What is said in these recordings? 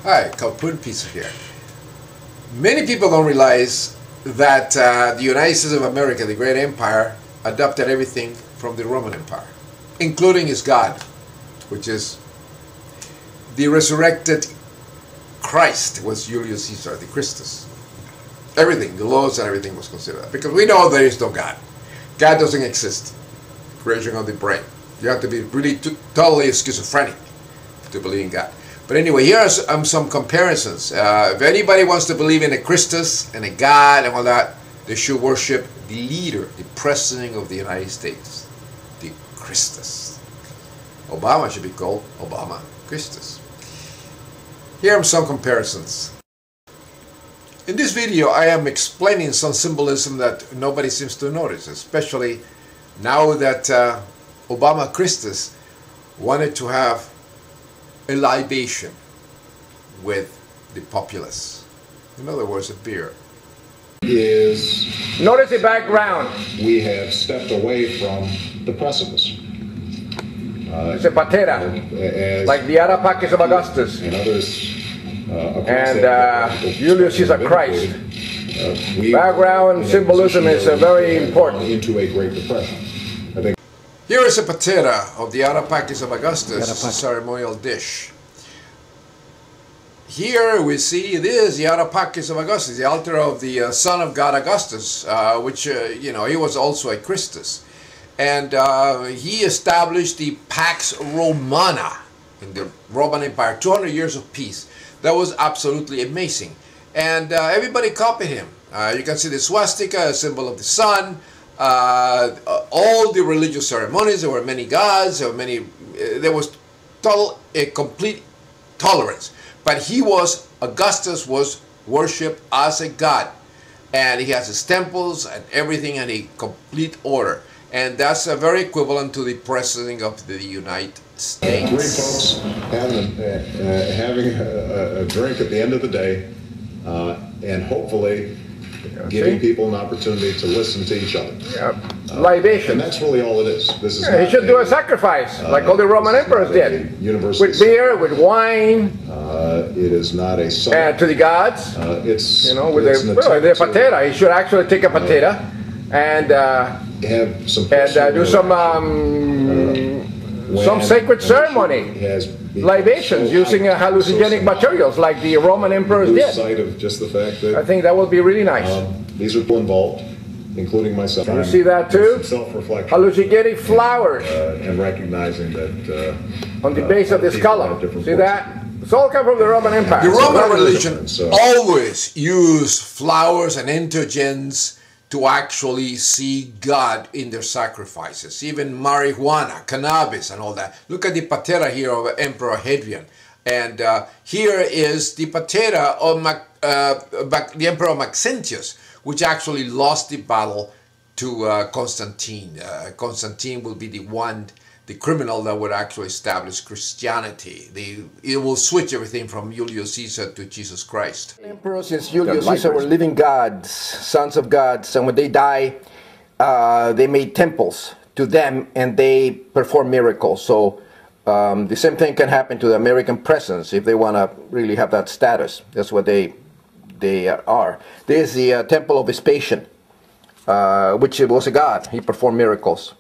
Hi, Kalpun Pizza here. Many people don't realize that the United States of America, the great empire, adopted everything from the Roman Empire, including its God, which is the resurrected Christ, was Iulius Caesar, the Christus. Everything, the laws and everything was considered. Because we know there is no God. God doesn't exist. Creation of the brain. You have to be really totally schizophrenic to believe in God. But anyway, here are some comparisons. If anybody wants to believe in a Christus and a God and all that, they should worship the leader, the president of the United States, the Christus. Obama should be called Obama Christus. Here are some comparisons. In this video, I am explaining some symbolism that nobody seems to notice, especially now that Obama Christus wanted to have a libation with the populace. In other words, a beer. Notice the background. We have stepped away from the precipice. It's a patera, like the Arapakis of Augustus. And others Iulius Caesar Christ. Background symbolism is very important. Into a Great Depression. I think. Here is a patera of the Arapakis of Augustus, a ceremonial dish. Here we see this, the Arapakis of Augustus, the altar of the son of God Augustus, which, you know, he was also a Christus. And he established the Pax Romana in the Roman Empire, 200 years of peace. That was absolutely amazing. And everybody copied him. You can see the swastika, a symbol of the sun. All the religious ceremonies, there were many gods, there was complete tolerance. But Augustus was worshipped as a god. And he has his temples and everything and a complete order. And that's very equivalent to the president of the United States. Three folks having a drink at the end of the day, and hopefully giving people an opportunity to listen to each other. Libation. And that's really all it is. This is he should do a sacrifice, like all the Roman emperors did. With beer, with wine. It is not a sign. And to the gods. It's, you know, with the patera. He should actually take a patera and have some do some sacred ceremony, libations using hallucinogenic materials like the Roman emperors did. Sight of just the fact that I think that would be really nice. These are people involved, including myself. You see that too? Self-reflection. Hallucinogenic flowers. And recognizing that on the base of this column. See that? It's all come from the Roman Empire. The Roman religion always used flowers and entheogens to actually see God in their sacrifices. Even marijuana, cannabis, and all that. Look at the patera here of Emperor Hadrian. And here is the patera of the Emperor Maxentius, which actually lost the battle to Constantine. Constantine will be the criminal that would actually establish Christianity. It will switch everything from Iulius Caesar to Jesus Christ. Emperors since Iulius Caesar were living gods, sons of gods, and when they die, they made temples to them and they perform miracles. So the same thing can happen to the American presidents if they want to really have that status. That's what they are. There's the temple of Vespasian, which was a god. He performed miracles.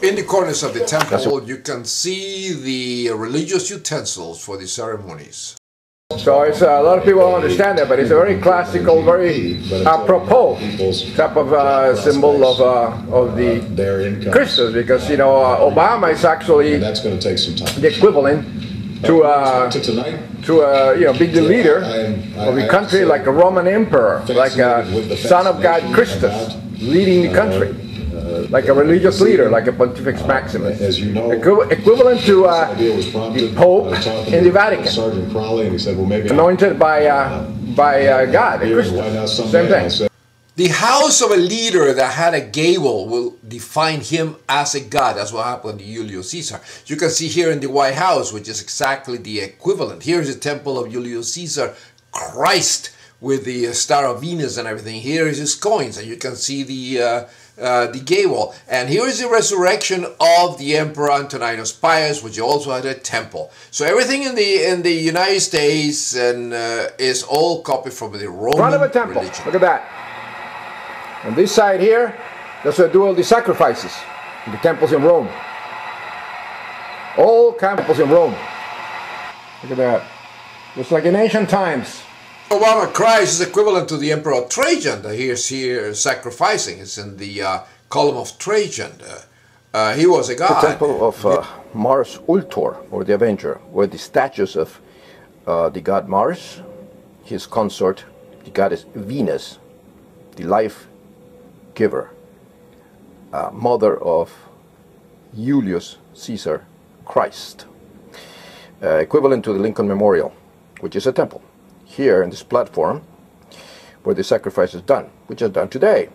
In the corners of the temple, you can see the religious utensils for the ceremonies. So it's a lot of people don't understand that, but it's a very classical, very apropos type of symbol of the Christus, because you know Obama is actually the equivalent to you know, being the leader of the country, like a Roman emperor, like a son of God Christus leading the country. Like a religious leader, like a Pontifex Maximus, as you know, equivalent to the Pope in the Vatican, anointed by God, same thing. The house of a leader that had a gable will define him as a god. That's what happened to Iulius Caesar. You can see here in the White House, which is exactly the equivalent. Here's the temple of Iulius Caesar, Christ, with the Star of Venus and everything. Here is his coins, and you can see the gate wall. And here is the resurrection of the Emperor Antoninus Pius, which also had a temple. So everything in the United States and is all copied from the Roman front of a temple. religion. Look at that. On this side here, that's where they do all the sacrifices in the temples in Rome. All temples in Rome. Look at that. Just like in ancient times. Obama Christ is equivalent to the Emperor Trajan that he is here sacrificing. It's in the column of Trajan. He was a god. The temple of Mars Ultor, or the Avenger, where the statues of the god Mars, his consort, the goddess Venus, the life giver, mother of Iulius Caesar, Christ, equivalent to the Lincoln Memorial, which is a temple. Here in this platform where the sacrifice is done, which is done today,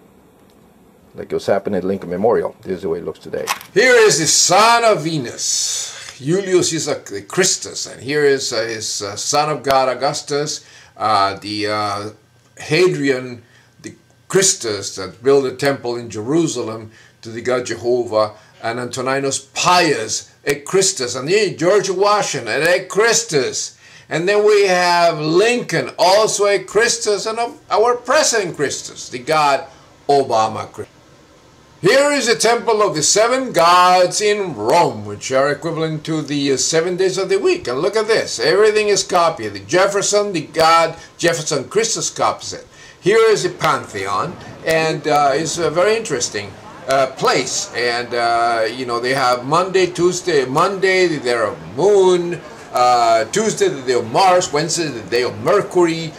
like it was happening at Lincoln Memorial. This is the way it looks today. Here is the son of Venus, Iulius is Christus, and here is his son of God Augustus, the Hadrian, the Christus that built a temple in Jerusalem to the god Jehovah, and Antoninus Pius, a Christus, and then George Washington, a Christus. And then we have Lincoln, also a Christus, and our President Christus, the god Obama Christus. Here is the temple of the 7 gods in Rome, which are equivalent to the 7 days of the week. And look at this. Everything is copied. The Jefferson, the god Jefferson Christus copies it. Here is the Pantheon, and it's a very interesting place. And, you know, they have Monday, Tuesday, Monday, the day of moon, Tuesday the day of Mars, Wednesday the day of Mercury,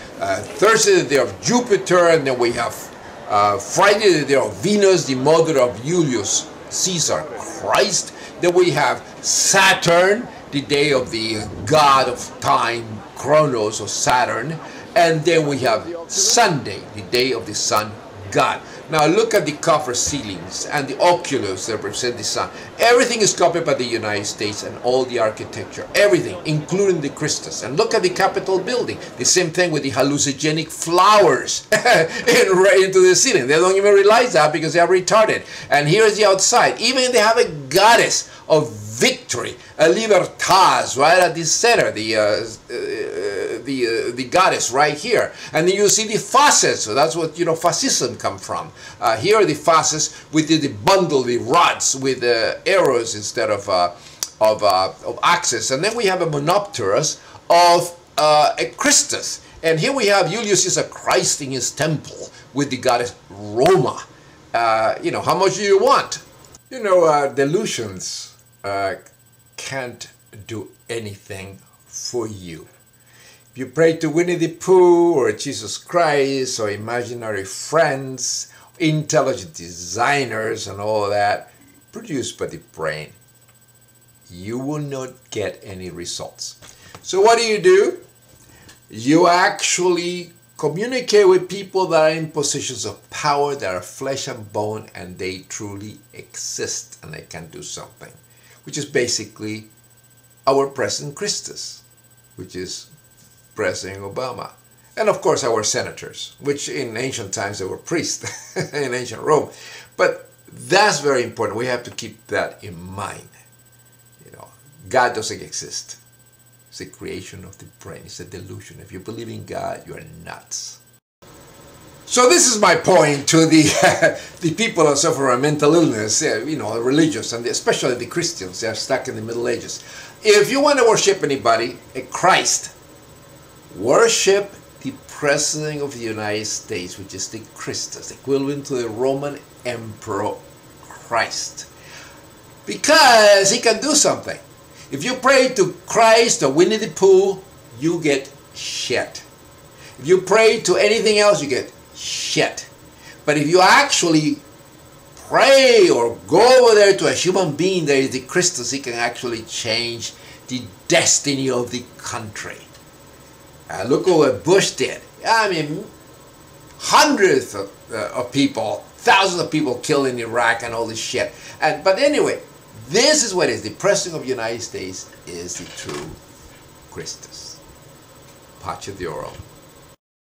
Thursday the day of Jupiter, and then we have Friday the day of Venus, the mother of Iulius Caesar, Christ. Then we have Saturn, the day of the god of time, Kronos, or Saturn. And then we have Sunday, the day of the sun god. Now look at the copper ceilings and the oculus that represent the sun. Everything is copied by the United States and all the architecture. Everything, including the Christus. And look at the Capitol building. The same thing with the hallucinogenic flowers right into the ceiling. They don't even realize that because they are retarded. And here's the outside. Even they have a goddess of victory, a libertas, right at the center, the goddess right here. And then you see the fasces, so that's what, you know, fascism come from. Here are the fasces with the bundle, the rods with arrows instead of axes. And then we have a monopterus of a Christus. And here we have Iulius is a Christ in his temple with the goddess Roma. You know, how much do you want? You know, delusions can't do anything for you. If you pray to Winnie the Pooh or Jesus Christ or imaginary friends, intelligent designers and all that, produced by the brain, you will not get any results. So what do? You actually communicate with people that are in positions of power, that are flesh and bone, and they truly exist and they can do something, which is basically our President Christus, which is President Obama. And of course our senators, which in ancient times they were priests in ancient Rome. But that's very important. We have to keep that in mind. You know, God doesn't exist. It's a creation of the brain. It's a delusion. If you believe in God, you are nuts. So this is my point to the people that suffer from mental illness, you know, religious, and especially the Christians. They are stuck in the Middle Ages. If you want to worship anybody, a Christ, worship the President of the United States, which is the Christus, equivalent to the Roman Emperor Christ. Because he can do something. If you pray to Christ or Winnie the Pooh, you get shit. If you pray to anything else, you get shit. But if you actually pray or go over there to a human being that is the Christus, he can actually change the destiny of the country. Look at what Bush did. I mean, hundreds of people, thousands of people killed in Iraq and all this shit. But anyway, this is what it is. The President of the United States is the true Christus. Pace de Oro.